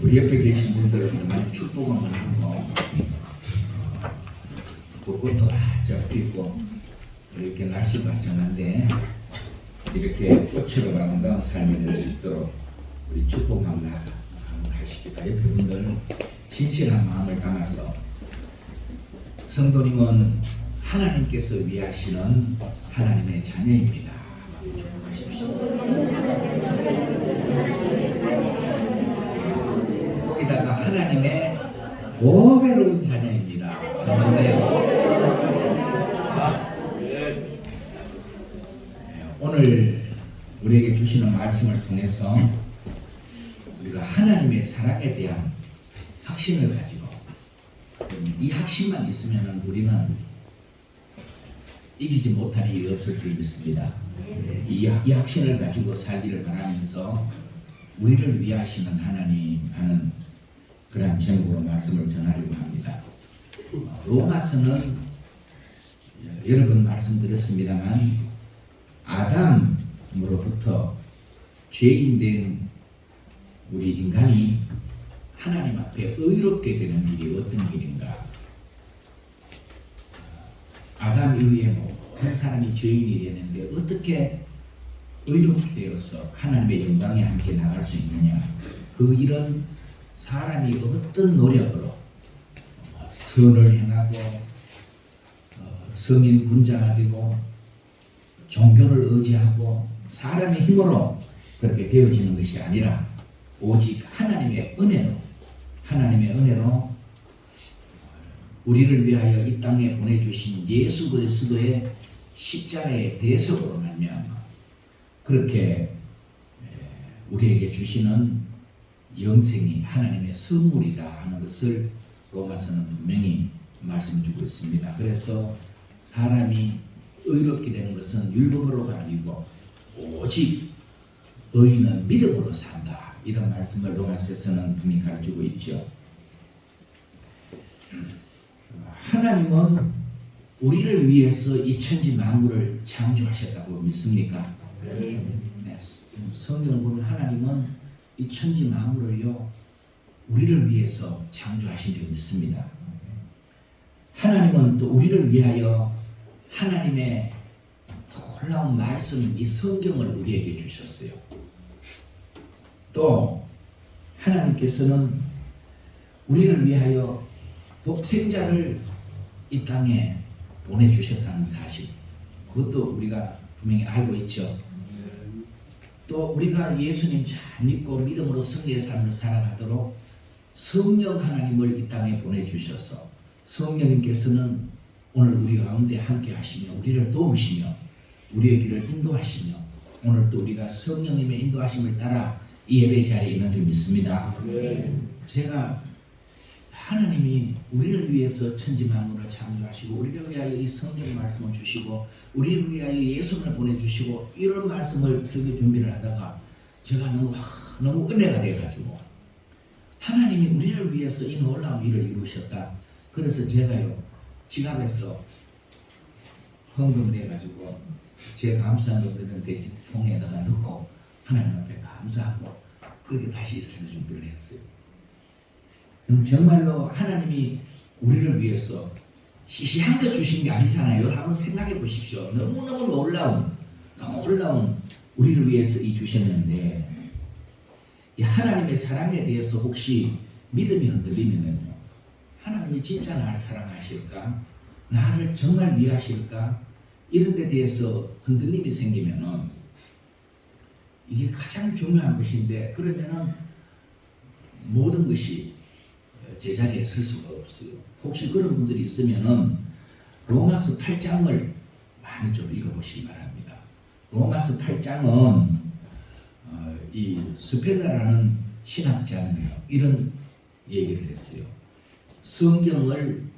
우리 옆에 계신 분들은 많이 축복을 하고 벚꽃도 바짝 피고 이렇게 날씨도 안정한데 이렇게 꽃으로 아름다운 삶이 될 수 있도록 우리 축복 한번 하십시다. 옆에 분들 진실한 마음을 담아서 성도님은 하나님께서 위하시는 하나님의 자녀입니다. 축복하십시오. 거기다가 하나님의 보배로운 자녀입니다. 맞나요? 오늘 우리에게 주시는 말씀을 통해서 우리가 하나님의 사랑에 대한 확신을 가지고 이 확신만 있으면 우리는 이기지 못할 일이 없을 줄 믿습니다. 이 확신을 가지고 살기를 바라면서 우리를 위하시는 하나님 하는 그러한 제목으로 말씀을 전하려고 합니다. 로마서는 여러 번 말씀드렸습니다만 아담으로부터 죄인된 우리 인간이 하나님 앞에 의롭게 되는 길이 어떤 길인가? 아담 이후에 모든 사람이 죄인이 되는데 어떻게 의롭게 되어서 하나님의 영광에 함께 나갈 수 있느냐? 그 일은 사람이 어떤 노력으로 선을 행하고 성인 군자가 되고 종교를 의지하고 사람의 힘으로 그렇게 되어지는 것이 아니라 오직 하나님의 은혜로 우리를 위하여 이 땅에 보내주신 예수 그리스도의 십자가의 대속으로 말미암아 그렇게 우리에게 주시는 영생이 하나님의 선물이다 하는 것을 로마서는 분명히 말씀주고 있습니다. 그래서 사람이 의롭게 되는 것은 율법으로가 아니고 오직 의인은 믿음으로 산다. 이런 말씀을 로마서에서는 분명히 가르치고 있죠. 하나님은 우리를 위해서 이 천지 만물을 창조하셨다고 믿습니까? 네. 성경을 보면 하나님은 이 천지 만물을요 우리를 위해서 창조하신 줄 믿습니다. 하나님은 또 우리를 위하여 하나님의 놀라운 말씀 이 성경을 우리에게 주셨어요. 또 하나님께서는 우리를 위하여 독생자를 이 땅에 보내주셨다는 사실 그것도 우리가 분명히 알고 있죠. 또 우리가 예수님 잘 믿고 믿음으로 승리의 삶을 살아가도록 성령 하나님을 이 땅에 보내주셔서 성령님께서는 오늘 우리 가운데 함께 하시며 우리를 도우시며 우리의 길을 인도하시며 오늘 또 우리가 성령님의 인도하심을 따라 이 예배 자리에 있는 줄 믿습니다. 제가 하나님이 우리를 위해서 천지 만물을 창조하시고 우리를 위하여 이 성경 말씀을 주시고 우리를 위하여 예수를 보내주시고 이런 말씀을 설교 준비를 하다가 제가 너무 은혜가 돼가지고 하나님이 우리를 위해서 이 놀라운 일을 이루셨다. 그래서 제가요 지갑에서 헌금 내가지고 제 감사한 것들은 대통에다가 넣고 하나님 앞에 감사하고 그렇게 다시 설교 준비를 했어요. 정말로 하나님이 우리를 위해서 시시한 것 주신 게 아니잖아요. 한번 생각해 보십시오. 너무너무 놀라운 우리를 위해서 이 주셨는데 이 하나님의 사랑에 대해서 혹시 믿음이 흔들리면요 하나님이 진짜 나를 사랑하실까? 나를 정말 위하실까? 이런 데 대해서 흔들림이 생기면은 이게 가장 중요한 것인데 그러면은 모든 것이 제자리에 설 수가 없어요. 혹시 그런 분들이 있으면은 로마서 8장을 많이 좀 읽어보시기 바랍니다. 로마서 8장은 이 스페너라는 신학자는 이런 얘기를 했어요. 성경을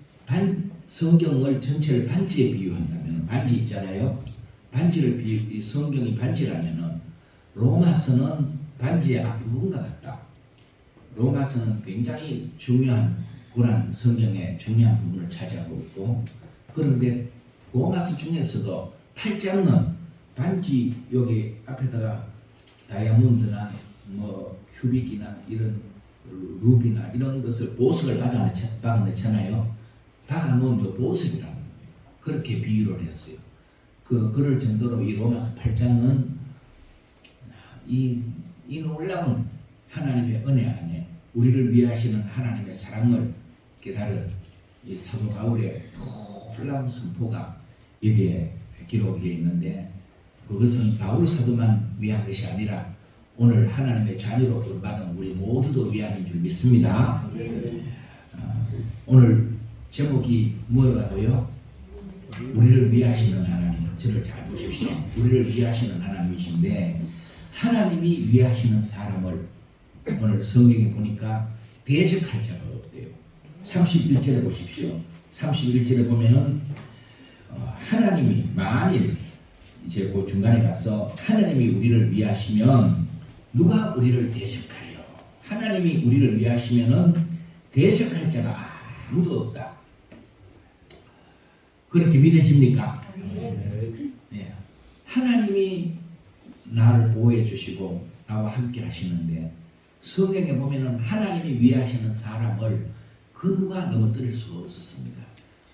전체를 반지에 비유한다면 반지 있잖아요. 반지를 성경이 반지라면은 로마서는 반지의 앞부분과 같다. 로마서는 굉장히 중요한 고난 성경의 중요한 부분을 차지하고 있고 그런데 로마서 중에서도 8장은 반지 여기 앞에다가 다이아몬드나 뭐 큐빅이나 이런 루비나 이런 것을 보석을 박아넣잖아요. 박아놓은 요 보석이라고 그렇게 비유를 했어요. 그럴 정도로 이 로마서 8장은 이 놀라운 하나님의 은혜 안에 우리를 위하시는 하나님의 사랑을 깨달은 이 사도 바울의 놀라운 선포가 여기에 기록되어 있는데, 그것은 바울 사도만 위한 것이 아니라 오늘 하나님의 자녀로 부름받은 우리 모두도 위함인 줄 믿습니다. 오늘 제목이 뭐라고요? 우리를 위하시는 하나님. 저를 잘 보십시오. 우리를 위하시는 하나님이신데, 하나님이 위하시는 사람을 오늘 성경에 보니까 대적할 자가 없대요. 31절에 보십시오. 31절에 보면은 하나님이 만일 이제 그 중간에 가서 하나님이 우리를 위하시면 누가 우리를 대적하여? 하나님이 우리를 위하시면은 대적할 자가 아무도 없다. 그렇게 믿어집니까? 네. 하나님이 나를 보호해 주시고 나와 함께 하시는데, 성경에 보면은 하나님이 위하시는 사람을 그 누가 넘어뜨릴 수가 없었습니다.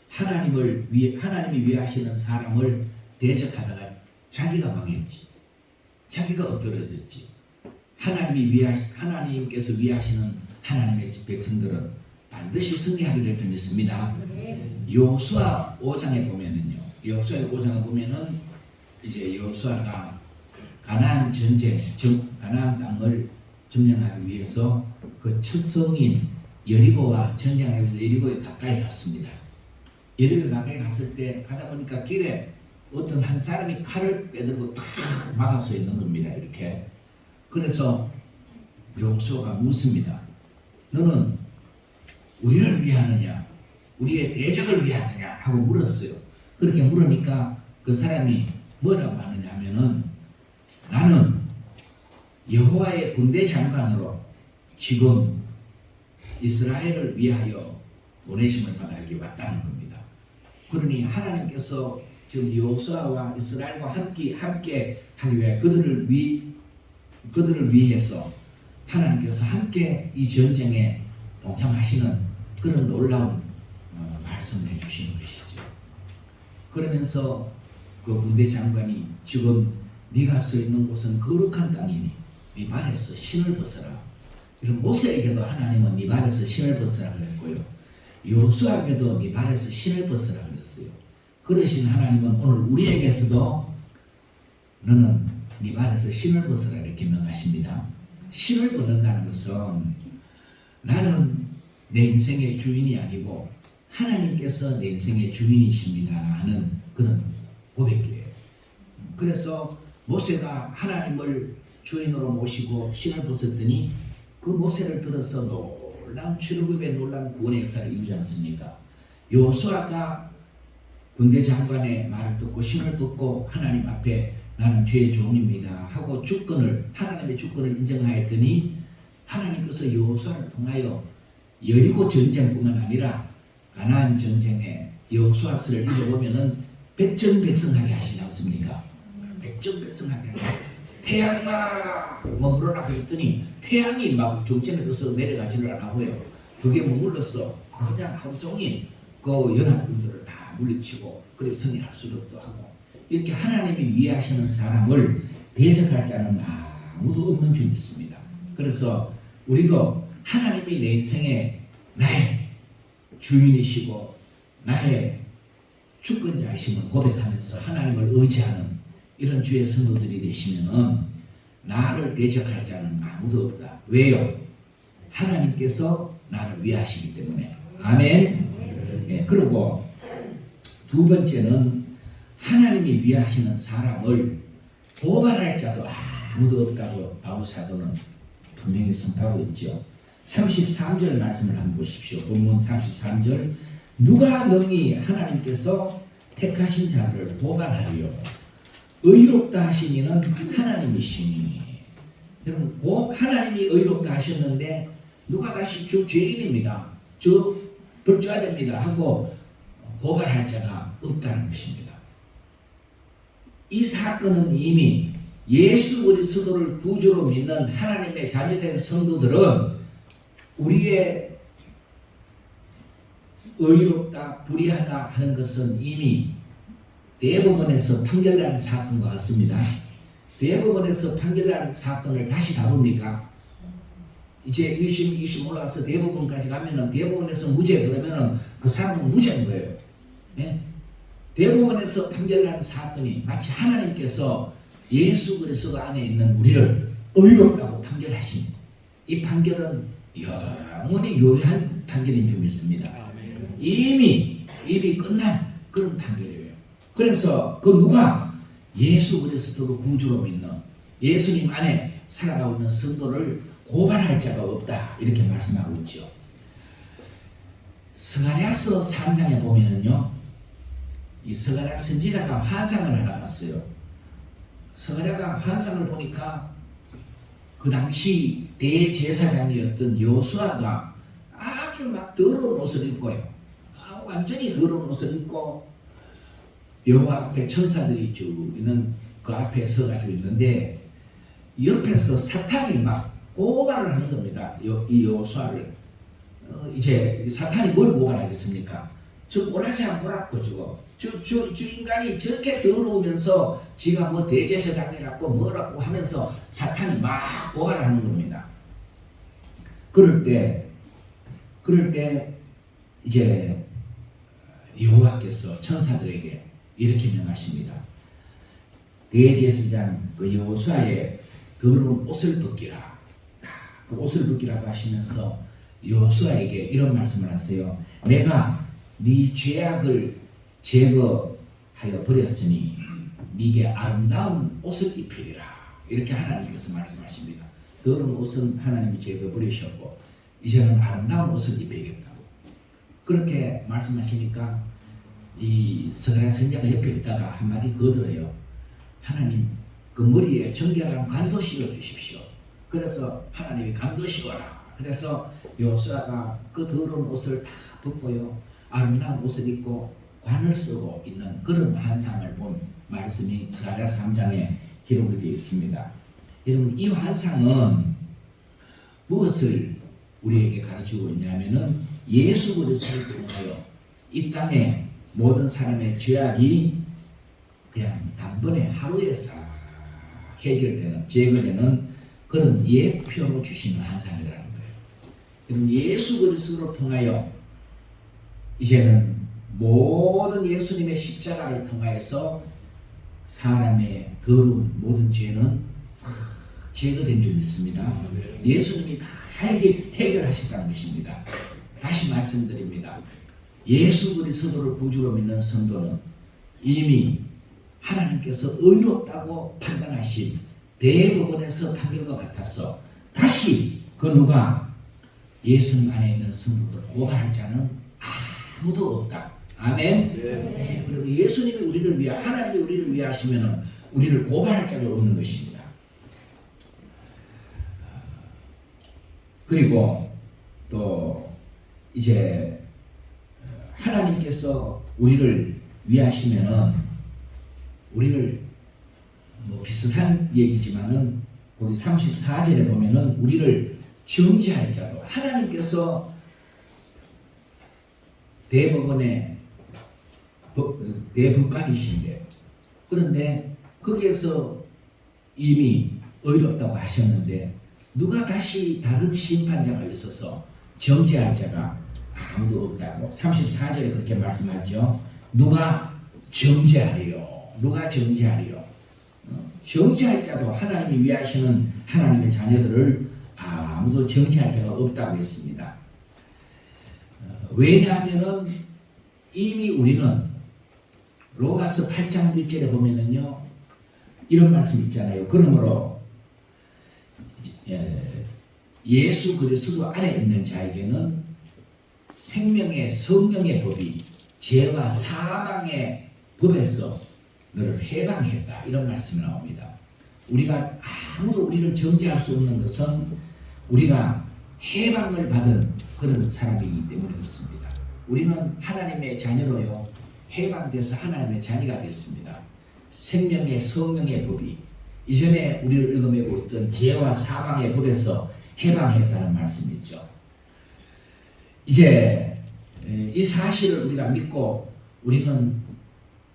하나님이 위하시는 사람을 대적하다가 자기가 망했지. 자기가 엎드려졌지. 하나님께서 위하시는 하나님의 백성들은 반드시 승리하게 될 줄 믿습니다. 여호수아 5장에 보면은요. 여호수아 5장에 보면은 이제 여호수아가 가나안 땅을 점령하기 위해서 그 첫 성인 여리고와 전쟁하기 위해서 여리고에 가까이 갔습니다. 여리고에 가까이 갔을 때 가다 보니까 길에 어떤 한 사람이 칼을 빼들고 탁 막아서 있는 겁니다. 이렇게. 그래서 여호수아가 묻습니다. 너는 우리를 위하느냐, 우리의 대적을 위하느냐 하고 물었어요. 그렇게 물으니까 그 사람이 뭐라고 하느냐 하면은, 나는 여호와의 군대 장관으로 지금 이스라엘을 위하여 보내심을 받아 여기 왔다는 겁니다. 그러니 하나님께서 지금 여호수아와 이스라엘과 함께 하기 위해 그들을 위해서 하나님께서 함께 이 전쟁에 동참하시는 그런 놀라운 말씀을 해주시는 것이죠. 그러면서 그 군대 장관이 지금 네가 서 있는 곳은 거룩한 땅이니 네 발에서 신을 벗어라. 이런 모세에게도 하나님은 네 발에서 신을 벗어라 그랬고요. 여호수아에게도 네 발에서 신을 벗어라 그랬어요. 그러신 하나님은 오늘 우리에게서도 너는 네 발에서 신을 벗어라 이렇게 명하십니다. 신을 벗는다는 것은 나는 내 인생의 주인이 아니고 하나님께서 내 인생의 주인이십니다 하는 그런 고백이에요. 그래서 모세가 하나님을 주인으로 모시고 신을 벗었더니 그 모세를 들어서 놀라운 출애굽의 놀라운 구원의 역사를 이루지 않습니까? 여호수아가 군대 장관의 말을 듣고 신을 벗고 하나님 앞에 나는 죄의 종입니다 하고 하나님의 주권을 인정하였더니, 하나님께서 여호수아를 통하여 여리고 전쟁뿐만 아니라 가나안 전쟁에 여호수아서를 읽어보면은 백전백승하게 하시지 않습니까? 백전백승하게 하시죠. 태양아 머물러라 했더니 태양이 막 정전에서 내려가지를 않고요. 그게 머물러서 그냥 하루 종일 그 연합군들을 다 물리치고 그래 승리할 수도 하고, 이렇게 하나님이 위하시는 사람을 대적할 자는 아무도 없는 줄 믿습니다. 그래서 우리도 하나님이 내 인생에 나의 주인이시고 나의 주권자이심을 고백하면서 하나님을 의지하는 이런 주의 성도들이 되시면은 나를 대적할 자는 아무도 없다. 왜요? 하나님께서 나를 위하시기 때문에. 아멘. 예, 그리고 두 번째는 하나님이 위하시는 사람을 고발할 자도 아무도 없다고 바울 사도는 분명히 선포하고 있죠. 33절 말씀을 한번 보십시오. 본문 33절. 누가 능히 하나님께서 택하신 자들을 고발하리요? 의롭다 하신 이는 하나님이시니. 여러분, 하나님이 의롭다 하셨는데 누가 다시 주 죄인입니다, 주 불죄자입니다 하고 고발할 자가 없다는 것입니다. 이 사건은 이미 예수 그리스도를 구주로 믿는 하나님의 자녀된 성도들은 우리의 의롭다, 불의하다 하는 것은 이미 대법원에서 판결난 사건과 같습니다. 대법원에서 판결난 사건을 다시 다룹니까? 이제 1심, 2심 올라와서 대법원까지 가면은 대법원에서 무죄 그러면은 그 사람은 무죄인 거예요. 예? 대법원에서 판결난 사건이 마치 하나님께서 예수 그리스도 안에 있는 우리를 의롭다고 판결하신 이 판결은 영원히 유효한 판결인 줄 믿습니다. 이미 끝난 그런 판결이에요. 그래서 그 누가 예수 그리스도를 구주로 믿는 예수님 안에 살아가고 있는 성도를 고발할 자가 없다 이렇게 말씀하고 있죠. 스가랴서 3장에 보면은요, 이 스가랴 선지자가 환상을 하나 봤어요. 스가랴가 환상을 보니까 그 당시 대제사장이었던 여호수아가 아주 막 더러운 옷을 입고요. 완전히 더러운 옷을 입고 여호와 앞에 천사들이 쭉 있는 그 앞에 서가지고 있는데 옆에서 사탄이 막 고발을 하는 겁니다. 이 여호수아를. 이제 사탄이 뭘 고발하겠습니까? 저 꼬라지 안 꼬랐고 저 인간이 저렇게 더러우면서 지가 뭐 대제사장이라고 뭐라고 하면서 사탄이 막 고발하는 겁니다. 그럴 때 이제 여호와께서 천사들에게 이렇게 명하십니다. 대제사장 그 여호수아의 더러운 옷을 벗기라. 그 옷을 벗기라고 하시면서 여호수아에게 이런 말씀을 하세요. 내가 네 죄악을 제거하여 버렸으니 네게 아름다운 옷을 입히리라. 이렇게 하나님께서 말씀하십니다. 더러운 옷은 하나님이 제거 버리셨고 이제는 아름다운 옷을 입히겠다고. 그렇게 말씀하시니까 이 스가랴 선지자가 옆에 있다가 한마디 거들어요. 하나님 그 머리에 정결한 관도 씌워 주십시오. 그래서 하나님이 관도 씌워라. 그래서 여호수아가 그 더러운 옷을 다 벗고요, 아름다운 옷을 입고 관을 쓰고 있는 그런 환상을 본 말씀이 스가랴 3장에 기록이 되어 있습니다. 여러분, 이 환상은 무엇을 우리에게 가르치고 있냐면은 예수 그리스도를 통하여 이 땅에 모든 사람의 죄악이 그냥 단번에 하루에 싹 해결되는, 제거되는 그런 예표로 주시는 환상이라는 거예요. 그럼 예수 그리스도를 통하여 이제는 모든 예수님의 십자가를 통하여서 사람의 더러운 모든 죄는 싹 제거된 줄 믿습니다. 예수님이 다 해결하셨다는 것입니다. 다시 말씀드립니다. 예수 그리스도를 구주로 믿는 성도는 이미 하나님께서 의롭다고 판단하신 대법원에서 판결과 같아서 다시 그 누가 예수님 안에 있는 성도들을 고발할 자는 아무도 없다. 아멘. 네. 그리고 예수님이 우리를 위해, 하나님이 우리를 위해 하시면은 우리를 고발할 자가 없는 것입니다. 그리고 또 이제 하나님께서 우리를 위하시면은 우리를 뭐 비슷한 얘기지만은 거기 34절에 보면은 우리를 정죄할 자도, 하나님께서 대법원의 대법관이신데, 그런데 거기에서 이미 의롭다고 하셨는데 누가 다시 다른 심판자가 있어서 정죄할 자가 아무도 없다고 34절에 그렇게 말씀하죠. 누가 정죄하리요? 누가 정죄하리요? 정죄할 자도 하나님이 위하시는 하나님의 자녀들을 아무도 정죄할 자가 없다고 했습니다. 왜냐하면은 이미 우리는 로마서 8장 1절에 보면은요, 이런 말씀 있잖아요. 그러므로 예수 그리스도 안에 있는 자에게는 생명의 성령의 법이 죄와 사망의 법에서 너를 해방했다. 이런 말씀이 나옵니다. 우리가 아무도 우리를 정죄할 수 없는 것은 우리가 해방을 받은 그런 사람이기 때문에 그렇습니다. 우리는 하나님의 자녀로요, 해방돼서 하나님의 자녀가 됐습니다. 생명의 성령의 법이 이전에 우리를 얽어매고 있던 죄와 사망의 법에서 해방했다는 말씀이죠. 이제 이 사실을 우리가 믿고 우리는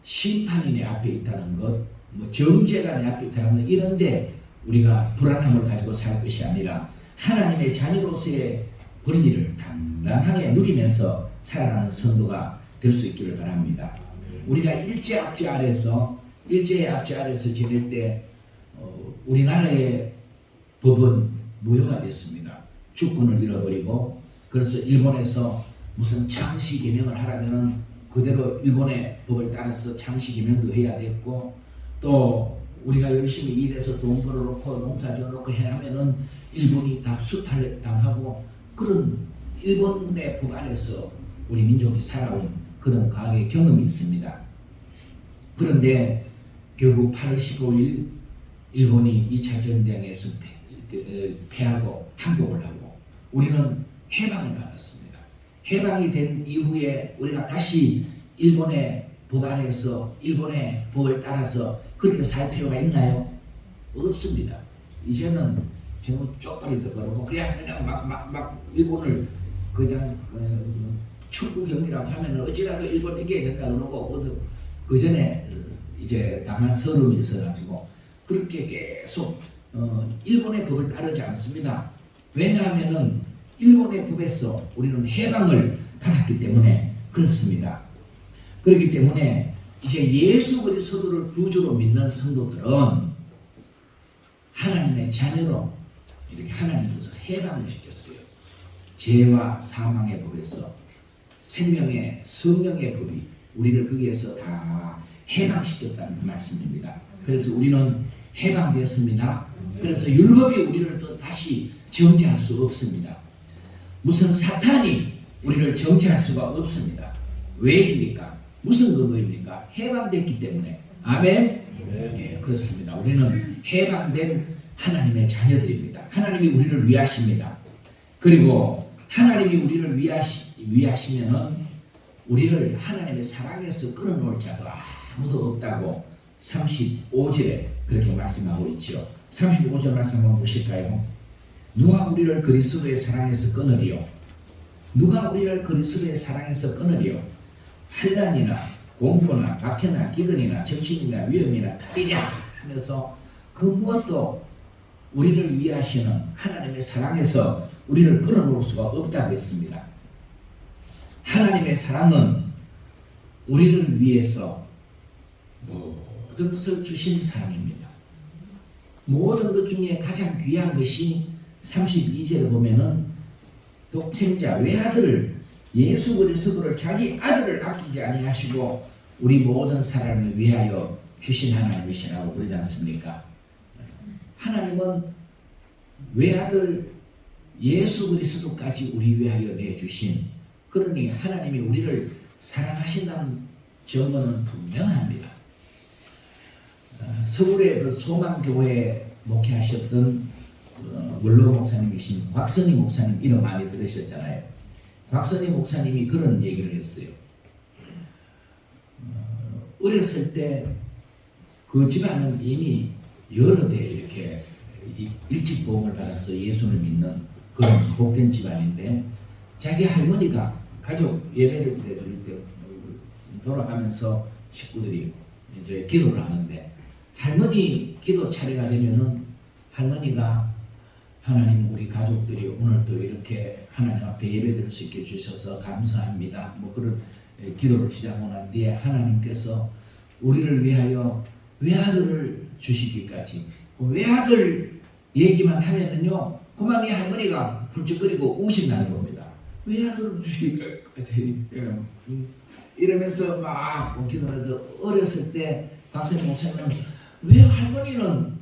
심판이 내 앞에 있다는 것, 뭐 정죄가 내 앞에 있다는 것, 이런데 우리가 불안함을 가지고 살 것이 아니라 하나님의 자녀로서의 권리를 당당하게 누리면서 살아가는 성도가 될 수 있기를 바랍니다. 우리가 일제 압제 아래서 지낼 때 우리나라의 법은 무효가 됐습니다. 주권을 잃어버리고, 그래서 일본에서 무슨 장시 개명을 하려면은 그대로 일본의 법을 따라서 장시 개명도 해야 됐고, 또 우리가 열심히 일해서 돈 벌어놓고 농사 지어놓고 해야면은 일본이 다 수탈당하고, 그런 일본의 법 안에서 우리 민족이 살아온 그런 과거의 경험이 있습니다. 그런데 결국 8월 15일 일본이 2차 전쟁에서 패하고 항복을 하고 우리는 해방을 받았습니다. 해방이 된 이후에 우리가 다시 일본의 법 안에서 일본의 법을 따라서 그렇게 살 필요가 있나요? 없습니다. 이제는 정말 쪽팔리도 그러고 그냥 막 일본을 그냥 축구 경기라고 하면 어찌라도 일본 이겨야 된다 그러고, 그 전에 이제 다만 서름이 있어가지고 그렇게 계속 일본의 법을 따르지 않습니다. 왜냐하면은 일본의 법에서 우리는 해방을 받았기 때문에 그렇습니다. 그렇기 때문에 이제 예수 그리스도를 구주로 믿는 성도들은 하나님의 자녀로 이렇게 하나님께서 해방을 시켰어요. 죄와 사망의 법에서 생명의 성령의 법이 우리를 거기에서 다 해방시켰다는 말씀입니다. 그래서 우리는 해방되었습니다. 그래서 율법이 우리를 또 다시 정죄할 수 없습니다. 무슨 사탄이 우리를 정죄할 수가 없습니다. 왜입니까? 무슨 근거입니까? 해방됐기 때문에. 아멘? 예, 그렇습니다. 우리는 해방된 하나님의 자녀들입니다. 하나님이 우리를 위하십니다. 그리고 하나님이 우리를 위하시면은 우리를 하나님의 사랑에서 끌어놓을 자도 아무도 없다고 35절에 그렇게 말씀하고 있죠. 35절 말씀 한번 보실까요? 누가 우리를 그리스도의 사랑에서 끊으리요? 누가 우리를 그리스도의 사랑에서 끊으리요? 환난이나 공포나 박해나 기근이나 적신이나 위험이나 탈이냐 하면서 그 무엇도 우리를 위하시는 하나님의 사랑에서 우리를 끊어놓을 수가 없다고 했습니다. 하나님의 사랑은 우리를 위해서 모든 것을 주신 사랑입니다. 모든 것 중에 가장 귀한 것이 32절에 보면은 독생자 외아들을 예수 그리스도를 자기 아들을 아끼지 아니하시고 우리 모든 사람을 위하여 주신 하나님이시라고 그러지 않습니까? 하나님은 외아들 예수 그리스도까지 우리 위하여 내주신, 그러니 하나님이 우리를 사랑하신다는 증거는 분명합니다. 서울의 그 소망교회 목회하셨던 원로 목사님이신 곽선희 목사님 이름 많이 들으셨잖아요. 곽선희 목사님이 그런 얘기를 했어요. 어렸을 때 그 집안은 이미 여러 대 이렇게 일찍 보험을 받아서 예수를 믿는 그런 복된 집안인데, 자기 할머니가 가족 예배를 드릴 때 돌아가면서 식구들이 이제 기도를 하는데, 할머니 기도 차례가 되면은 할머니가 하나님 우리 가족들이 오늘 또 이렇게 하나님 앞에 예배드릴 수 있게 주셔서 감사합니다. 뭐 그런 기도를 시작하고 난 뒤에 하나님께서 우리를 위하여 외아들을 주시기까지, 외아들 얘기만 하면은요 그만 이 할머니가 훌쩍거리고 우신다는 겁니다. 외아들을 주시기까지 이러면서 막 기도를 하죠. 어렸을 때 박사님 목사님은 왜 할머니는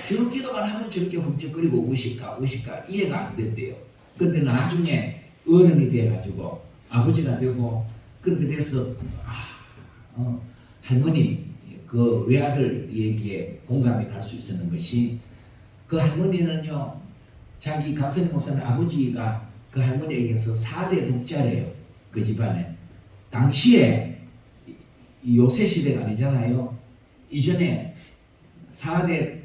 저 기도만 하면 저렇게 훌쩍거리고 우실까 이해가 안 됐대요. 근데 나중에 어른이 돼가지고 아버지가 되고 그렇게 돼서 할머니 그 외아들 얘기에 공감이 갈 수 있었는 것이, 그 할머니는요 자기 강선희 목사는 아버지가 그 할머니에게서 4대 독자래요. 그 집안에 당시에 요새 시대가 아니잖아요. 이전에 4대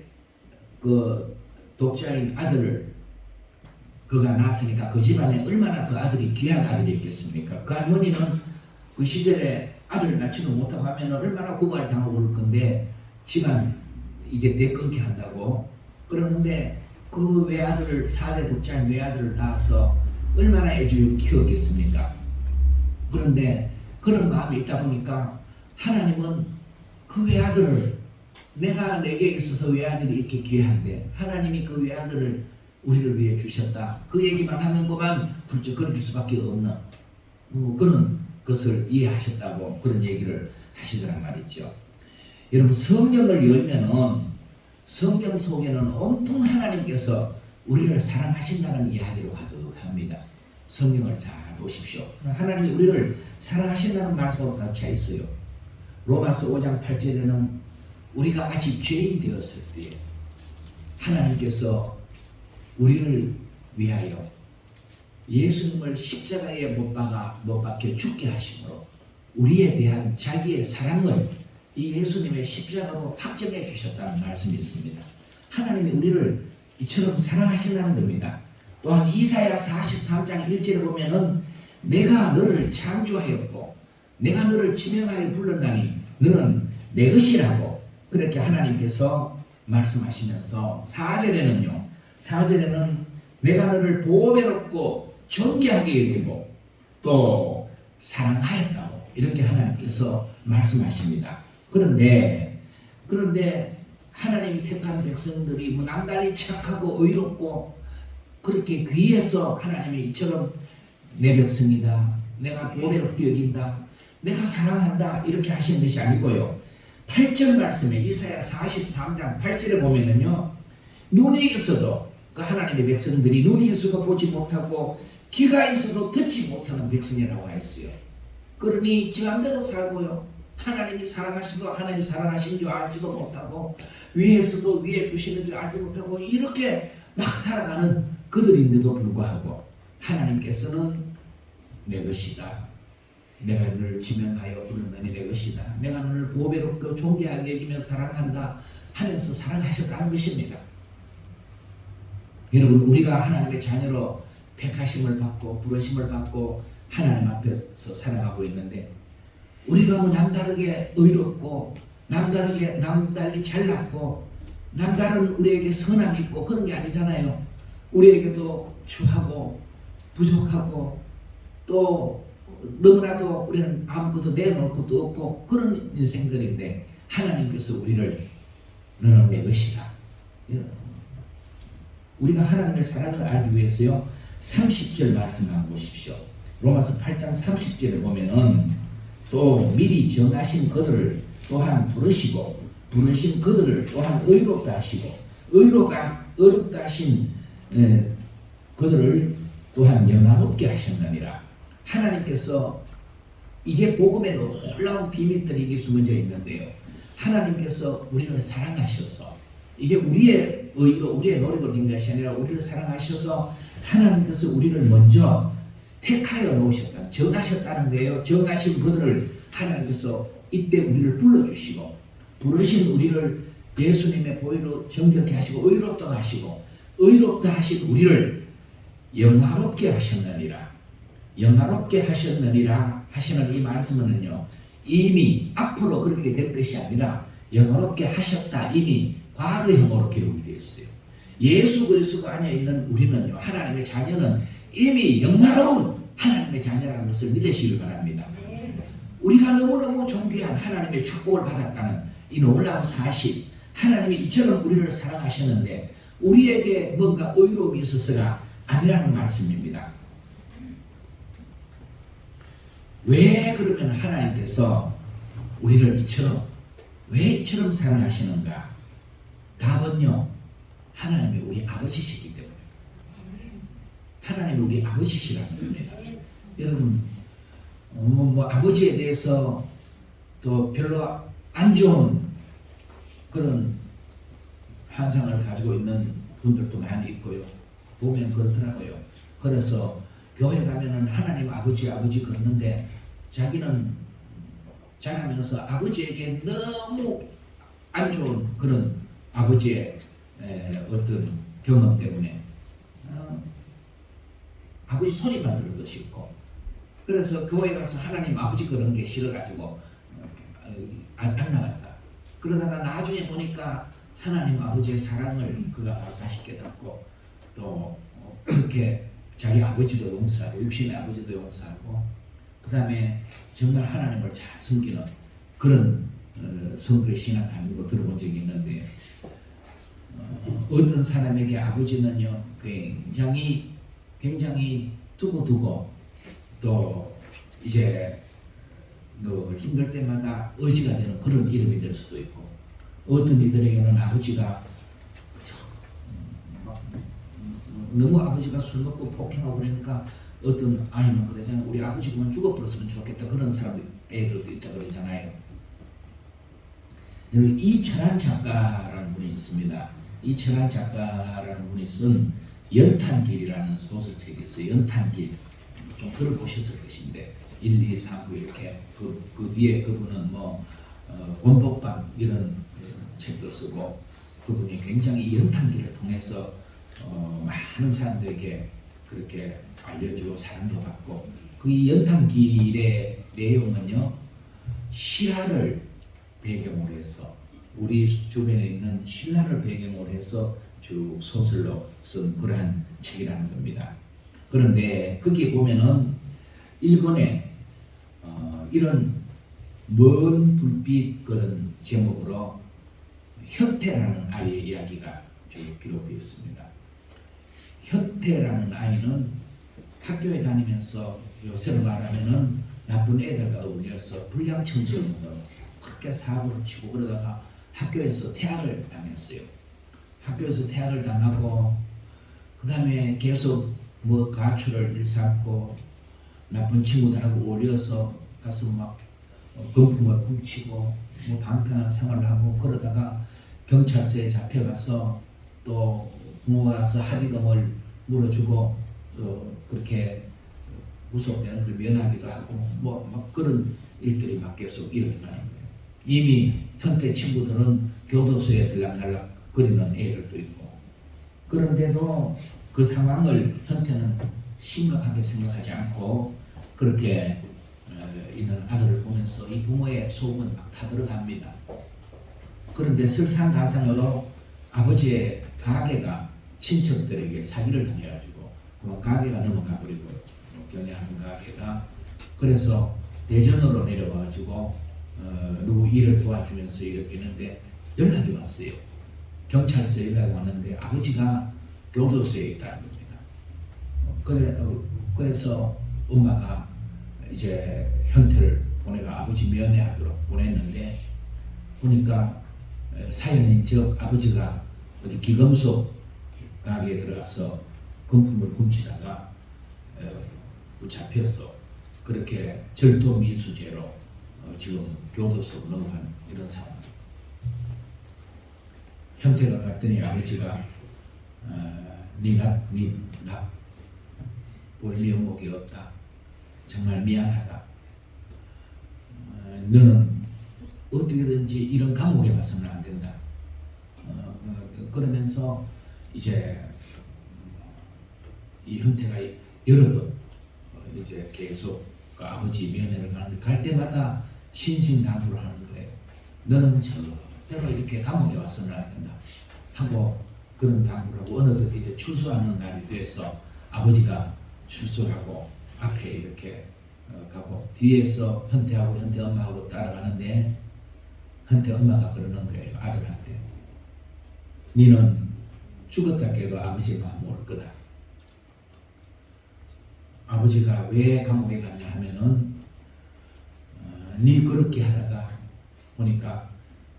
그 독자인 아들을 그가 낳았으니까 그 집안에 얼마나 그 아들이 귀한 아들이었겠습니까? 그 할머니는 그 시절에 아들 낳지도 못하고 하면 얼마나 구박을 당하고 그럴 건데 집안 이게 대끊게 한다고 그러는데 그 외아들을 4대 독자인 외아들을 낳아서 얼마나 애주를 키웠겠습니까? 그런데 그런 마음이 있다 보니까 하나님은 그 외아들을 내가 내게 있어서 외아들이 이렇게 귀한데 하나님이 그 외아들을 우리를 위해 주셨다. 그 얘기만 하면 그만 훌쩍거릴 수밖에 없는 그런 것을 이해하셨다고 그런 얘기를 하시더란 말이죠. 여러분 성경을 열면은 성경 속에는 온통 하나님께서 우리를 사랑하신다는 이야기로 가득합니다. 성경을 잘 보십시오. 하나님이 우리를 사랑하신다는 말씀으로 가득 차 있어요. 로마서 5장 8절에는 우리가 아직 죄인 되었을 때에 하나님께서 우리를 위하여 예수님을 십자가에 못 박혀 죽게 하심으로 우리에 대한 자기의 사랑을 이 예수님의 십자가로 확정해 주셨다는 말씀이 있습니다. 하나님이 우리를 이처럼 사랑하신다는 겁니다. 또한 이사야 43장 1절에 보면은 내가 너를 창조하였고 내가 너를 지명하여 불렀나니 너는 내 것이라고 그렇게 하나님께서 말씀하시면서 4절에는 내가 너를 보배롭고 존귀하게 여기고 또 사랑하였다고 이렇게 하나님께서 말씀하십니다. 그런데 하나님이 택한 백성들이 뭐 남달리 착하고 의롭고 그렇게 귀해서 하나님이 이처럼 내 백성이다, 내가 보배롭게 여긴다, 내가 사랑한다 이렇게 하시는 것이 아니고요. 8절 말씀에 이사야 43장 8절에 보면은요, 눈이 있어도 그 하나님의 백성들이 눈이 있어도 보지 못하고 귀가 있어도 듣지 못하는 백성이라고 했어요. 그러니 지맘대로 살고요. 하나님이 사랑하시도 하나님 사랑하신 줄 알지도 못하고 위에서도 위에 주시는 줄 알지 못하고 이렇게 막 살아가는 그들인데도 불구하고 하나님께서는 내 것이다. 내가 너를 지명하여 부르느니 내 것이다. 내가 너를 보배롭고 존귀하게 여기며 사랑한다 하면서 사랑하셨다는 것입니다. 여러분 우리가 하나님의 자녀로 택하심을 받고 부르심을 받고 하나님 앞에서 살아가고 있는데 우리가 뭐 남다르게 의롭고 남달리 잘났고 남다른 우리에게 선함이 있고 그런 게 아니잖아요. 우리에게도 추하고 부족하고 또 너무나도 우리는 아무것도 내놓을 것도 없고 그런 인생들인데 하나님께서 우리를 너는 내 것이다. 우리가 하나님의 사랑을 알기 위해서요 30절 말씀 한번 보십시오. 로마서 8장 30절에 보면은 또 미리 정하신 그들을 또한 부르시고 부르신 그들을 또한 의롭다 하시고 의롭다 하신 그들을 또한 영화롭게 하셨느니라. 하나님께서 이게 복음의 놀라운 비밀들이 숨어져 있는데요. 하나님께서 우리를 사랑하셔서 이게 우리의 의로 우리의 노력을 된 것이 아니라 우리를 사랑하셔서 하나님께서 우리를 먼저 택하여 놓으셨다. 정하셨다는 거예요. 정하신 그들을 하나님께서 이때 우리를 불러주시고 부르신 우리를 예수님의 보혈로 정결케 하시고 의롭다 하시고 의롭다 하신 우리를 영화롭게 하셨느니라. 영화롭게 하셨느니라 하시는 이 말씀은요 이미 앞으로 그렇게 될 것이 아니라 영화롭게 하셨다 이미 과거형으로 기록이 되어 있어요. 예수 그리스도 안에 있는 우리는요 하나님의 자녀는 이미 영화로운 하나님의 자녀라는 것을 믿으시길 바랍니다. 우리가 너무너무 존귀한 하나님의 축복을 받았다는 이 놀라운 사실, 하나님이 이처럼 우리를 사랑하셨는데 우리에게 뭔가 의로움이 있어서가 아니라는 말씀입니다. 왜 그러면 하나님께서 우리를 왜 이처럼 사랑하시는가? 답은요 하나님이 우리 아버지시기 때문에 하나님이 우리 아버지시라는 겁니다. 여러분 아버지에 대해서 또 별로 안 좋은 그런 환상을 가지고 있는 분들도 많이 있고요. 보면 그렇더라고요. 그래서 교회 가면은 하나님 아버지 그러는데 자기는 자라면서 아버지에게 너무 안 좋은 그런 아버지의 어떤 경험 때문에 아버지 소리만 들어도 싫고, 그래서 교회 가서 하나님 아버지 그런 게 싫어가지고 안 나갔다. 그러다가 나중에 보니까 하나님 아버지의 사랑을 그가 다시 깨닫고 또 그렇게 자기 아버지도 용서하고 육신의 아버지도 용서하고 그 다음에 정말 하나님을 잘 섬기는 그런 성도의 신앙 가는 거 들어본 적이 있는데 어떤 사람에게 아버지는요 굉장히 두고두고 또 이제 힘들 때마다 의지가 되는 그런 이름이 될 수도 있고 어떤 이들에게는 아버지가 너무 아버지가 술 먹고 폭행하고 그러니까 어떤 아이는 그러잖아요. 우리 아버지 그만 죽어버렸으면 좋겠다. 그런 사람들 애들도 있다 그러잖아요. 이철한 작가라는 분이 있습니다. 이철한 작가라는 분이 쓴 연탄길이라는 소설책이 있어요. 연탄길 좀 들어보셨을 것인데 1, 2, 3, 9 이렇게 그 뒤에 그분은 권복방 이런 책도 쓰고 그분이 굉장히 이 연탄길을 통해서 많은 사람들에게 그렇게 알려주고 사랑도 받고 그 연탄길의 내용은요 실화를 배경으로 해서 우리 주변에 있는 신화를 배경으로 해서 쭉 소설로 쓴 그러한 책이라는 겁니다. 그런데 거기에 보면은 1권에 이런 먼 불빛 그런 제목으로 현태라는 아이의 이야기가 쭉 기록되어 있습니다. 현태라는 아이는 학교에 다니면서 요새로 말하면은 나쁜 애들과 어울려서 불량 청소년으로 그렇게 사고를 치고 그러다가 학교에서 퇴학을 당했어요. 학교에서 퇴학을 당하고 그 다음에 계속 가출을 일삼고 나쁜 친구들하고 어울려서 가서 막 금품을 훔치고 방탕한 생활을 하고 그러다가 경찰서에 잡혀가서 또 부모가 와서 합의금을 물어주고 그렇게 구속되는 걸 면하기도 하고 막 그런 일들이 막 계속 이어져가는 거예요. 이미 현태 친구들은 교도소에 들락날락 거리는 애들도 있고 그런데도 그 상황을 현태는 심각하게 생각하지 않고 그렇게 있는 아들을 보면서 이 부모의 속은 막 타들어갑니다. 그런데 설상가상으로 아버지의 가게가 친척들에게 사기를 당해가지고 그 가게가 넘어가 버리고 경영하는 가게가 그래서 대전으로 내려와가지고 누구 일을 도와주면서 이렇게 있는데 연락이 왔어요. 경찰서에 연락이 왔는데 아버지가 교도소에 있다는 겁니다. 그래서 엄마가 이제 현태를 보내가 아버지 면회하도록 보냈는데 보니까 사연인 즉 아버지가 어디 기금속 가게에 들어가서 금품을 훔치다가 붙잡혀서 그렇게 절도미수죄로 지금 교도소로 넘어간 이런 상황. 현태가 갔더니 아버지가 나 볼 면목이 없다. 정말 미안하다. 너는 어떻게든지 이런 감옥에 가서는 안 된다. 그러면서 이제 이 현태가 여러 번 이제 계속 그 아버지 면회를 가는데 갈 때마다 신신당부를 하는 거예요. 너는 절대로 이렇게 감옥에 와서는 안 된다. 하고 그런 당부를 하고 어느덧 이제 출소하는 날이 돼서 아버지가 출소하고 앞에 이렇게 가고 뒤에서 현태하고 현태 엄마하고 따라가는데 현태 엄마가 그러는 거예요. 아들한테 너는 죽었다 깨도 아버지 마음 올 거다. 아버지가 왜 감옥에 갔냐 하면은 네 그렇게 하다가 보니까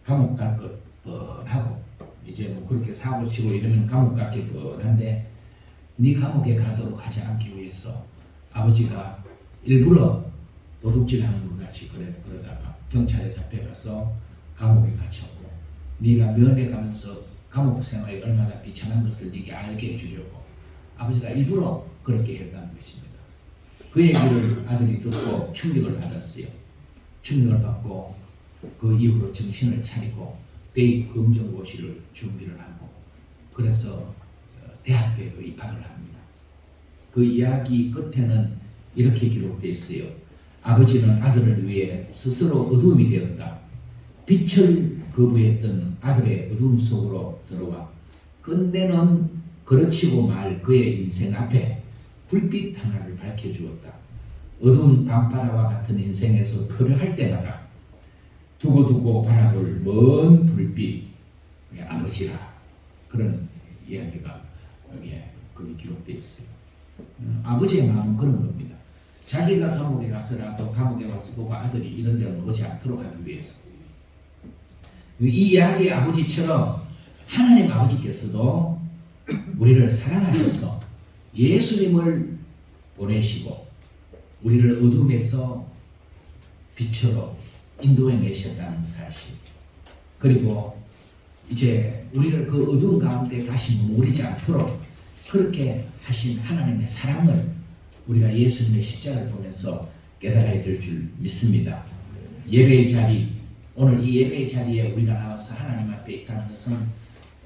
감옥 갈 것 뻔하고 이제 그렇게 사고 치고 이러면 감옥 갈게 뻔한데 네 감옥에 가도록 하지 않기 위해서 아버지가 일부러 도둑질하는 것 같이 그러다가 경찰에 잡혀가서 감옥에 갇혔고 네가 면회 가면서 감옥 생활이 얼마나 비참한 것을 네게 알게 해주려고 아버지가 일부러 그렇게 했다는 것입니다. 그 얘기를 아들이 듣고 충격을 받았어요. 충격을 받고 그 이후로 정신을 차리고 대입 검정고시를 준비를 하고 그래서 대학교에도 입학을 합니다. 그 이야기 끝에는 이렇게 기록되어 있어요. 아버지는 아들을 위해 스스로 어둠이 되었다. 빛을 거부했던 아들의 어둠 속으로 들어와 끝내는 그르치고 말 그의 인생 앞에 불빛 하나를 밝혀주었다. 어두운 밤바다와 같은 인생에서 표류할 때마다 두고두고 바라볼 먼 불빛, 아버지라. 그런 이야기가 여기에 거기 기록되어 있어요. 아버지의 마음은 그런 겁니다. 자기가 감옥에 가서라도 감옥에 와서 보고 아들이 이런 데로 오지 않도록 하기 위해서. 이 이야기의 아버지처럼 하나님 아버지께서도 우리를 사랑하셔서 예수님을 보내시고 우리를 어둠에서 빛으로 인도해 내셨다는 사실, 그리고 이제 우리를 그 어두운 가운데 다시 머무르지 않도록 그렇게 하신 하나님의 사랑을 우리가 예수님의 십자가를 보면서 깨달아야 될 줄 믿습니다. 예배의 자리, 오늘 이 예배의 자리에 우리가 나와서 하나님 앞에 있다는 것은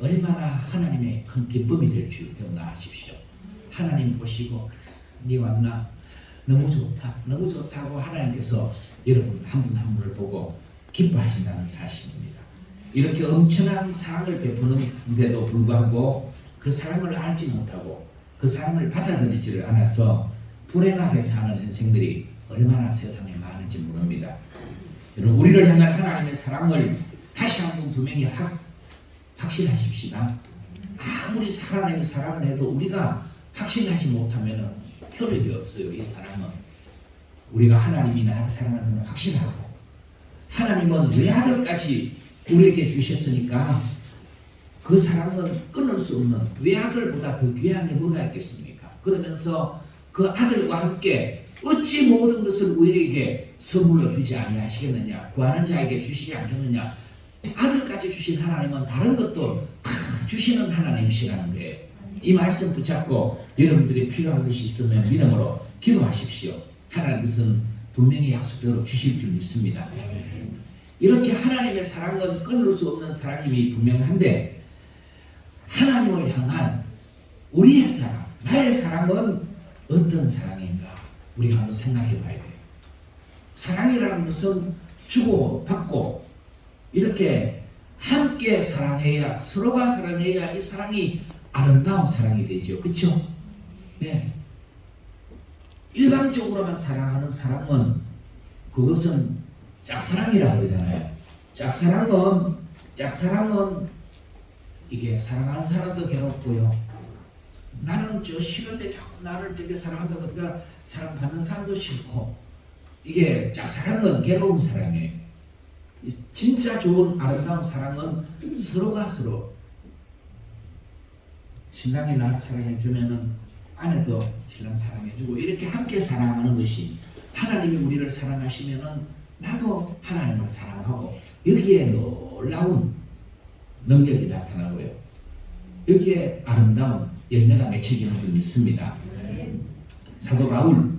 얼마나 하나님의 큰 기쁨이 될 줄 기억나십시오. 하나님 보시고 네 왔나? 너무 좋다. 너무 좋다고 하나님께서 여러분 한 분 한 분을 보고 기뻐하신다는 사실입니다. 이렇게 엄청난 사랑을 베푸는데도 불구하고 그 사랑을 알지 못하고 그 사랑을 받아들이지를 않아서 불행하게 사는 인생들이 얼마나 세상에 많은지 모릅니다. 여러분 우리를 향한 하나님의 사랑을 다시 한번 분명히 확신하십시다. 아무리 하나님의 사랑을 해도 우리가 확신하지 못하면 효력이 없어요. 이 사랑은 우리가 하나님이 나를 사랑하는 걸 확신하고 하나님은 외아들까지 우리에게 주셨으니까 그 사랑은 끊을 수 없는 외아들보다 더 귀한 게 뭐가 있겠습니까? 그러면서 그 아들과 함께 어찌 모든 것을 우리에게 선물로 주지 아니하시겠느냐, 구하는 자에게 주시지 않겠느냐. 아들까지 주신 하나님은 다른 것도 다 주시는 하나님이시라는 거예요. 이 말씀 붙잡고 여러분들이 필요한 것이 있으면 믿음으로 기도하십시오. 하나님께서는 분명히 약속대로 주실 줄 믿습니다. 이렇게 하나님의 사랑은 끊을 수 없는 사랑임이 분명한데 하나님을 향한 우리의 사랑, 나의 사랑은 어떤 사랑인가 우리가 한번 생각해 봐야 돼요. 사랑이라는 것은 주고 받고 이렇게 함께 사랑해야, 서로가 사랑해야 이 사랑이 아름다운 사랑이 되죠. 그렇죠? 네. 일방적으로만 사랑하는 사랑은 그것은 짝사랑이라고 그러잖아요. 짝사랑은 이게 사랑하는 사람도 괴롭고요. 나는 저 싫은데 자꾸 나를 되게 사랑한다 그러니까 사랑받는 사람도 싫고, 이게 짝사랑은 괴로운 사랑이에요. 진짜 좋은 아름다운 사랑은 서로가 서로, 신랑이 나를 사랑해주면은 아내도 신랑 사랑해주고 이렇게 함께 사랑하는 것이, 하나님이 우리를 사랑하시면은 나도 하나님을 사랑하고 여기에 놀라운 능력이 나타나고요. 여기에 아름다운 열매가 맺혀지는 줄 믿습니다. 사도 바울,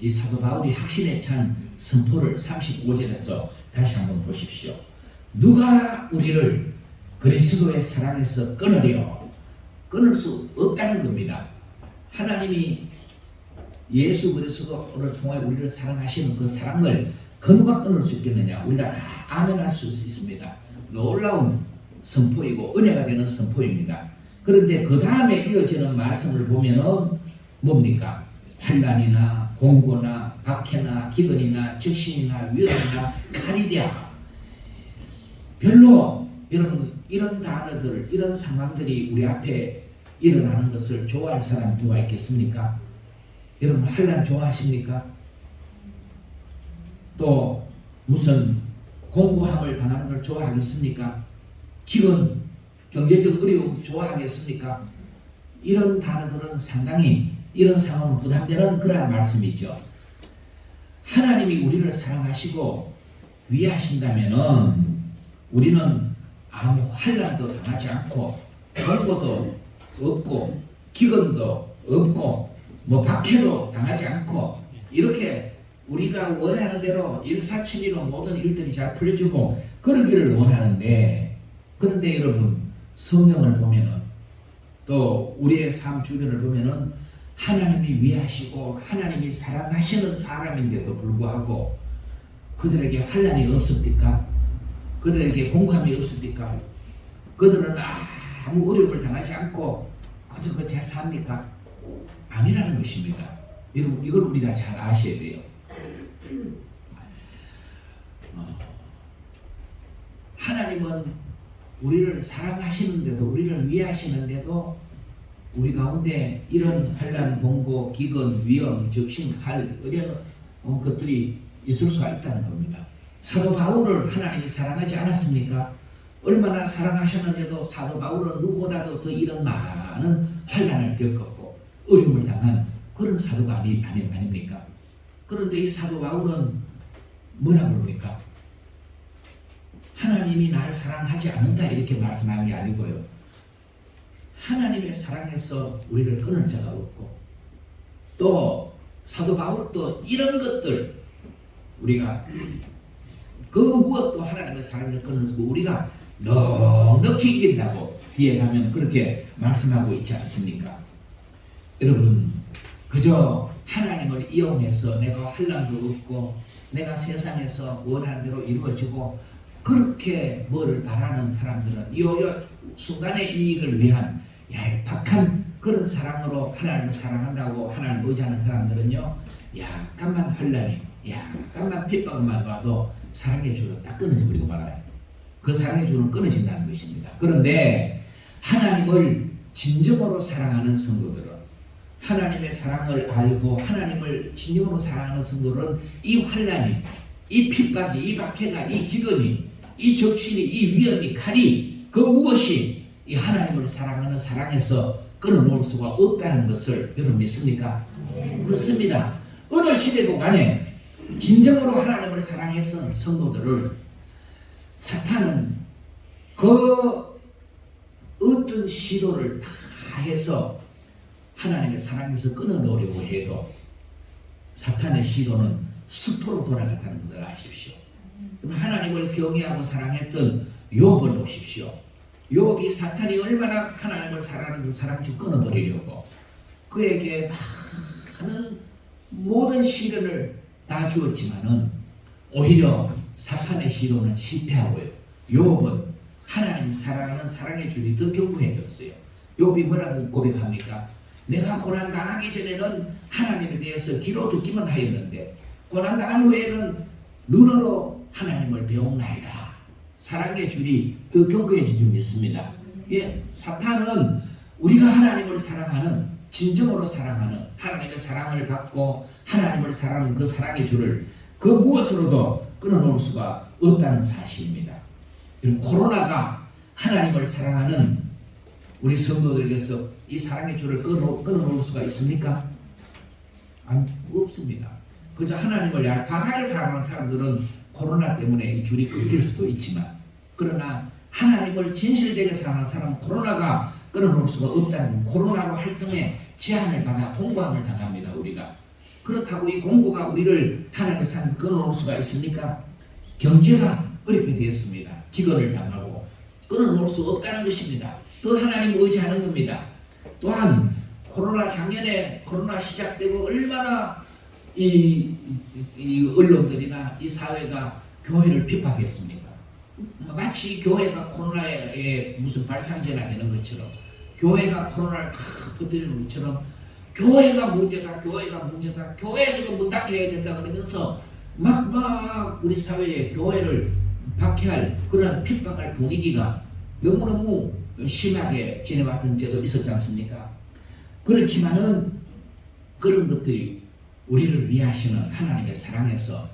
이 사도 바울이 확신에 찬 선포를 35절에서 다시 한번 보십시오. 누가 우리를 그리스도의 사랑에서 끊으려? 끊을 수 없다는 겁니다. 하나님이 예수 그리스도를 통해 우리를 사랑하시는 그 사랑을 그 누가 끊을 수 있겠느냐? 우리가 다 아멘할 수 있습니다. 놀라운 선포이고 은혜가 되는 선포입니다. 그런데 그 다음에 이어지는 말씀을 보면은 뭡니까? 환난이나 공고나 박해나 기근이나 적신이나 위험이나 칼이랴. 별로 여러분 이런 단어들, 이런 상황들이 우리 앞에 일어나는 것을 좋아할 사람 누가 있겠습니까? 여러분 환난 좋아하십니까? 또 무슨 공고함을 당하는 걸 좋아하겠습니까? 기근, 경제적 어려움 좋아하겠습니까? 이런 단어들은 상당히 이런 상황은 부담되는 그러한 말씀이죠. 하나님이 우리를 사랑하시고 위하신다면은 우리는 아무 환난도 당하지 않고 공고도 없고 기근도 없고 뭐 박해도 당하지 않고 이렇게 우리가 원하는 대로 일사천리로 모든 일들이 잘 풀려지고 그러기를 원하는데, 그런데 여러분 성경을 보면은 또 우리의 삶 주변을 보면은 하나님이 위하시고 하나님이 사랑하시는 사람인데도 불구하고 그들에게 환난이 없습니까? 그들에게 공감이 없습니까? 그들은 아무 어려움을 당하지 않고 그저 잘 삽니까? 아니라는 것입니다. 여러분 이걸 우리가 잘 아셔야 돼요. 하나님은 우리를 사랑하시는데도 우리를 위하시는데도 우리 가운데 이런 환난, 공고, 기근, 위험, 적신, 칼 이런 것들이 있을 수가 있다는 겁니다. 사도 바울을 하나님이 사랑하지 않았습니까? 얼마나 사랑하셨는데도 사도 바울은 누구보다도 더 이런 많은 환난을 겪었고 어려움을 당한 그런 사도가 아닙니까? 그런데 이 사도 바울은 뭐라고 그럽니까? 하나님이 나를 사랑하지 않는다 이렇게 말씀한 게 아니고요. 하나님의 사랑에서 우리를 끊을 자가 없고 또 사도 바울도 이런 것들 우리가 그 무엇도 하나님의 사랑에 끊을 수 없고 우리가 넉넉히 이긴다고 뒤에 가면 그렇게 말씀하고 있지 않습니까? 여러분 그저 하나님을 이용해서 내가 환난도 없고 내가 세상에서 원하는 대로 이루어지고 그렇게 뭐를 바라는 사람들은 요 순간의 이익을 위한 얄팍한 그런 사랑으로 하나님을 사랑한다고 하나님을 의지하는 사람들은요 약간만 환난이 약간만 핍박만 와도 사랑의 줄은 딱 끊어져 버리고 말아요. 그 사랑의 줄은 끊어진다는 것입니다. 그런데 하나님을 진정으로 사랑하는 성도들은 하나님의 사랑을 알고 하나님을 진정으로 사랑하는 성도들은 이 환난이 이 핍박이 이 박해가 이 기근이 이 적신이 이 위험이 칼이 그 무엇이 이 하나님을 사랑하는 사랑에서 끊어놓을 수가 없다는 것을 여러분 믿습니까? 그렇습니다. 어느 시대도 간에 진정으로 하나님을 사랑했던 성도들을 사탄은 그 어떤 시도를 다 해서 하나님의 사랑에서 끊어놓으려고 해도 사탄의 시도는 수포로 돌아갔다는 것을 아십시오. 하나님을 경외하고 사랑했던 욥을 보십시오. 욥이 사탄이 얼마나 하나님을 사랑하는 그 사랑줄 끊어버리려고 그에게 많은 모든 시련을 다 주었지만은 오히려 사탄의 시도는 실패하고요. 욥은 하나님 사랑하는 사랑의 줄이 더 견고해졌어요. 욥이 뭐라고 고백합니까? 내가 고난 당하기 전에는 하나님에 대해서 귀로 듣기만 하였는데 고난 당한 후에는 눈으로 하나님을 배웠나이다. 사랑의 줄이 더 견고해진 줄 믿습니다. 예, 사탄은 우리가 하나님을 사랑하는 진정으로 사랑하는 하나님의 사랑을 받고 하나님을 사랑하는 그 사랑의 줄을 그 무엇으로도 끊어놓을 수가 없다는 사실입니다. 코로나가 하나님을 사랑하는 우리 성도들에게서 이 사랑의 줄을 끊어놓을 수가 있습니까? 없습니다. 그저 하나님을 얄팍하게 사랑하는 사람들은 코로나 때문에 이 줄이 끊길 수도 있지만 그러나 하나님을 진실되게 사랑하는 사람은 코로나가 끊어놓을 수가 없다는 코로나로 활동에 제한을 받아 공고함을 당합니다. 우리가 그렇다고 이 공고가 우리를 하나님의 삶에 끊어놓을 수가 있습니까? 경제가 어렵게 되었습니다. 기근을 당하고 끊어놓을 수 없다는 것입니다. 더 하나님을 의지하는 겁니다. 또한 작년에 코로나 시작되고 얼마나 이 언론들이나 이 사회가 교회를 핍박했습니까? 마치 교회가 코로나에 무슨 발상제나 되는 것처럼 교회가 코로나를 다 퍼뜨리는 것처럼 교회가 문제다 교회 지금 문 닫게 해야 된다 그러면서 막 우리 사회에 교회를 박해할 그런 핍박할 분위기가 너무너무 심하게 지내왔던 때도 있었지 않습니까? 그렇지만은 그런 것들이 우리를 위하시는 하나님의 사랑에서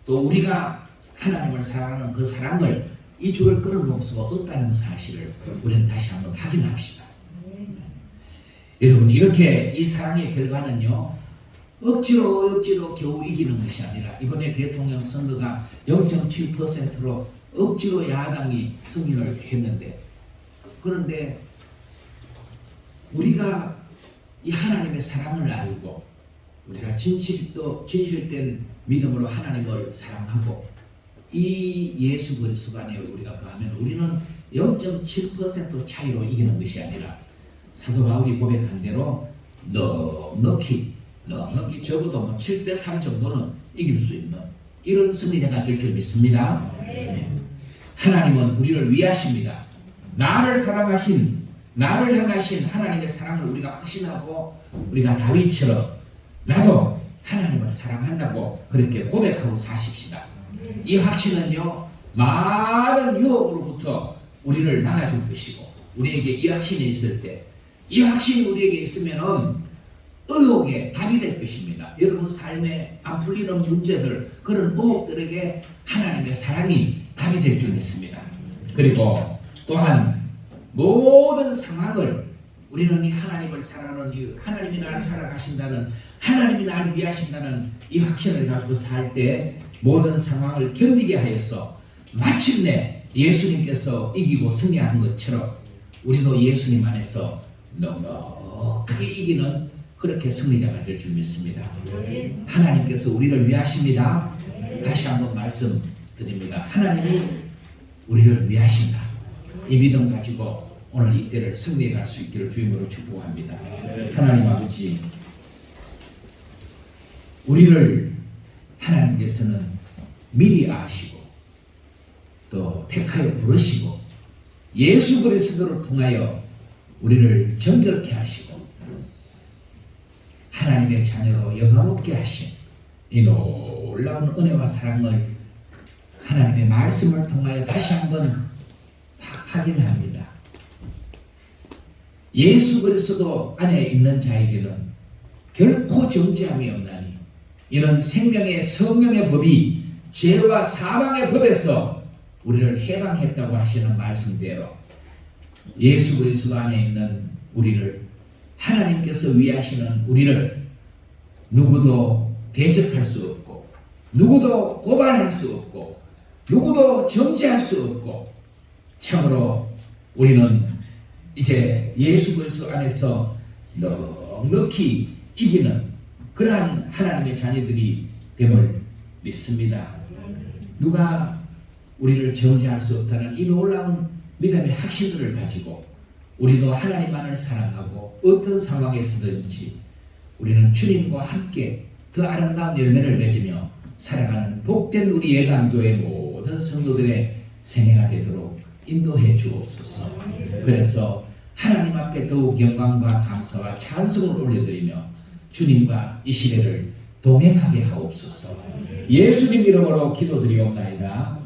또 우리가 하나님을 사랑하는 그 사랑을 이 줄을 끊어놓을 수가 없다는 사실을 우리는 다시 한번 확인합시다. 여러분 이렇게 이 사랑의 결과는요 억지로 겨우 이기는 것이 아니라 이번에 대통령 선거가 0.7%로 억지로 야당이 승리를 했는데 그런데 우리가 이 하나님의 사랑을 알고 우리가 진실된 믿음으로 하나님을 사랑하고 이 예수 그리스도 안에 우리가 거하면 우리는 0.7% 차이로 이기는 것이 아니라 사도 바울이 고백한 대로 넉넉히 적어도 뭐 7대3 정도는 이길 수 있는 이런 승리자가 될 줄 믿습니다. 네. 하나님은 우리를 위하십니다. 나를 향하신 하나님의 사랑을 우리가 확신하고 우리가 다윗처럼 나도 하나님을 사랑한다고 그렇게 고백하고 사십시다. 이 확신은요 많은 유혹으로부터 우리를 막아줄 것이고 우리에게 이 확신이 있을 때 이 확신이 우리에게 있으면은 의혹의 답이 될 것입니다. 여러분 삶에 안 풀리는 문제들 그런 의혹들에게 하나님의 사랑이 답이 될 줄 믿습니다. 그리고 또한 모든 상황을 우리는 이 하나님을 사랑하는 이유, 하나님이 나를 사랑하신다는, 하나님이 나를 위하신다는 이 확신을 가지고 살 때 모든 상황을 견디게 하여서 마침내 예수님께서 이기고 승리하는 것처럼 우리도 예수님 안에서 넉넉하게 이기는 그렇게 승리자가 될 줄 믿습니다. 하나님께서 우리를 위하십니다. 다시 한번 말씀드립니다. 하나님이 우리를 위하신다. 이 믿음 가지고 오늘 이때를 승리해 갈 수 있기를 주임으로 축복합니다. 하나님 아버지, 우리를 하나님께서는 미리 아시고 또 택하여 부르시고 예수 그리스도를 통하여 우리를 정결케 하시고 하나님의 자녀로 영화롭게 하신 이 놀라운 은혜와 사랑을 하나님의 말씀을 통하여 다시 한번 확인합니다. 예수 그리스도 안에 있는 자에게는 결코 정죄함이 없나니 이는 생명의 성령의 법이 죄와 사망의 법에서 우리를 해방했다고 하시는 말씀대로 예수 그리스도 안에 있는 우리를 하나님께서 위하시는 우리를 누구도 대적할 수 없고 누구도 고발할 수 없고 누구도 정죄할 수 없고 참으로 우리는 이제 예수 그리스도 안에서 넉넉히 이기는 그러한 하나님의 자녀들이 됨을 믿습니다. 누가 우리를 정죄할 수 없다는 이 놀라운 믿음의 확신들을 가지고 우리도 하나님만을 사랑하고 어떤 상황에서든지 우리는 주님과 함께 더 아름다운 열매를 맺으며 살아가는 복된 우리 예담교회 모든 성도들의 생애가 되도록 인도해 주옵소서. 그래서 하나님 앞에 더욱 영광과 감사와 찬송을 올려드리며 주님과 이 시대를 동행하게 하옵소서. 예수님 이름으로 기도드리옵나이다.